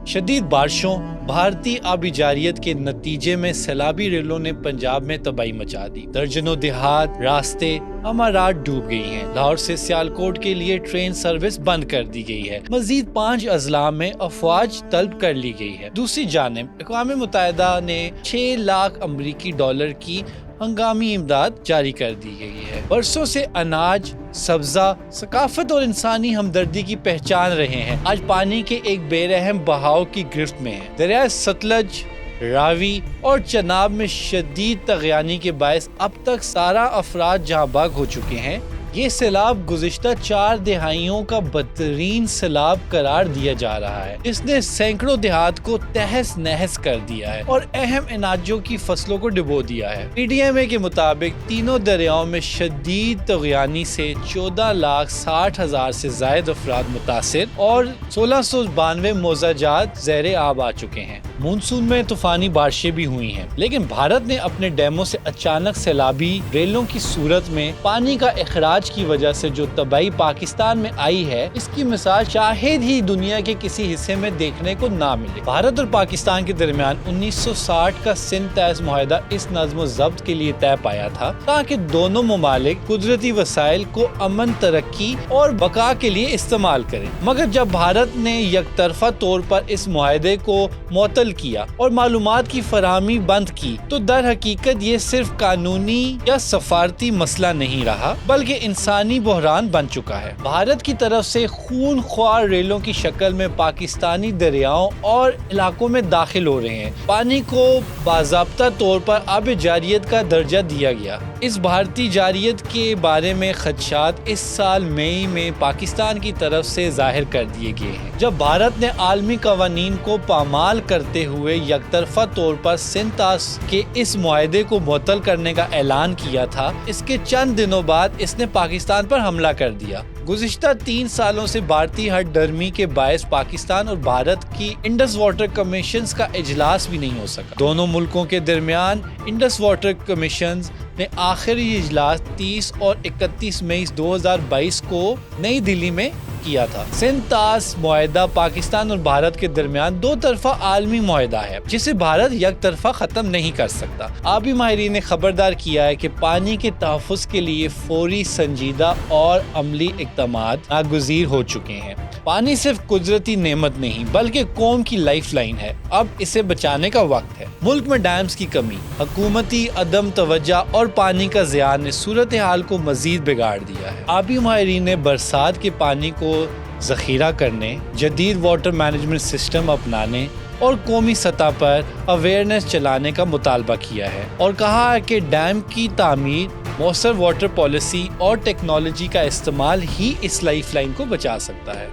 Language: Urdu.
شدید بارشوں، بھارتی آبی جاریت کے نتیجے میں سیلابی ریلوں نے پنجاب میں تباہی مچا دی۔ درجنوں دیہات، راستے، عمارات ڈوب گئی ہیں۔ لاہور سے سیالکوٹ کے لیے ٹرین سروس بند کر دی گئی ہے۔ مزید 5 اضلاع میں افواج طلب کر لی گئی ہے۔ دوسری جانب اقوام متحدہ نے 6 لاکھ امریکی ڈالر کی ہنگامی امداد جاری کر دی گئی ہے۔ برسوں سے اناج، سبزہ، ثقافت اور انسانی ہمدردی کی پہچان رہے ہیں، آج پانی کے ایک بے رحم بہاؤ کی گرفت میں ہیں۔ دریائے ستلج، راوی اور چناب میں شدید طغیانی کے باعث اب تک 17 افراد جاں بحق ہو چکے ہیں۔ یہ سیلاب گزشتہ 4 دہائیوں کا بدترین سیلاب قرار دیا جا رہا ہے۔ اس نے سینکڑوں دیہات کو تہس نہس کر دیا ہے اور اہم اناجوں کی فصلوں کو ڈبو دیا ہے۔ پی ڈی ایم اے کے مطابق تینوں دریاؤں میں شدید طغیانی سے 14,60,000 سے زائد افراد متاثر اور 1692 موضع جات زیر آب آ چکے ہیں۔ مونسون میں طوفانی بارشیں بھی ہوئی ہیں، لیکن بھارت نے اپنے ڈیموں سے اچانک سیلابی ریلوں کی صورت میں پانی کا اخراج کی وجہ سے جو تباہی پاکستان میں آئی ہے، اس کی مثال شاید ہی دنیا کے کسی حصے میں دیکھنے کو نہ ملے۔ بھارت اور پاکستان کے درمیان 1960 کا سندھ طیز معاہدہ اس نظم و ضبط کے لیے طے پایا تھا تاکہ دونوں ممالک قدرتی وسائل کو امن، ترقی اور بقا کے لیے استعمال کریں۔ مگر جب بھارت نے یک طرفہ طور پر اس معاہدے کو معطل کیا اور معلومات کی فراہمی بند کی تو در حقیقت یہ صرف قانونی یا سفارتی مسئلہ نہیں رہا بلکہ انسانی بحران بن چکا ہے۔ بھارت کی طرف سے خون خوار ریلوں کی شکل میں پاکستانی دریاؤں اور علاقوں میں داخل ہو رہے ہیں۔ پانی کو باضابطہ طور پر آب جاریت کا درجہ دیا گیا۔ اس بھارتی جاریت کے بارے میں خدشات اس سال مئی میں پاکستان کی طرف سے ظاہر کر دیے گئے ہیں، جب بھارت نے عالمی قوانین کو پامال کرتے ہوئے یک طرفہ طور پر سندھ طاس کے اس معاہدے کو معطل کرنے کا اعلان کیا تھا۔ اس کے چند دنوں بعد اس نے پاکستان پر حملہ کر دیا۔ گزشتہ 3 سالوں سے بھارتی ہٹ ڈرمی کے باعث پاکستان اور بھارت کی انڈس واٹر کمیشنز کا اجلاس بھی نہیں ہو سکا۔ دونوں ملکوں کے درمیان انڈس واٹر کمیشنز نے آخری اجلاس 30 اور 31 مئی 2022 کو نئی دلی میں کیا تھا۔ سندھ طاس معاہدہ پاکستان اور بھارت کے درمیان 2 طرفہ عالمی معاہدہ ہے جسے بھارت یک طرفہ ختم نہیں کر سکتا۔ آبی ماہرین نے خبردار کیا ہے کہ پانی کے تحفظ کے لیے فوری، سنجیدہ اور عملی اقدامات ناگزیر ہو چکے ہیں۔ پانی صرف قدرتی نعمت نہیں بلکہ قوم کی لائف لائن ہے۔ اب اسے بچانے کا وقت ہے۔ ملک میں ڈیمز کی کمی، حکومتی عدم توجہ اور پانی کا زیان نے صورتحال کو مزید بگاڑ دیا ہے۔ آبی ماہرین نے برسات کے پانی کو ذخیرہ کرنے، جدید واٹر مینجمنٹ سسٹم اپنانے اور قومی سطح پر اویئرنیس چلانے کا مطالبہ کیا ہے اور کہا ہے کہ ڈیم کی تعمیر، مؤثر واٹر پالیسی اور ٹیکنالوجی کا استعمال ہی اس لائف لائن کو بچا سکتا ہے۔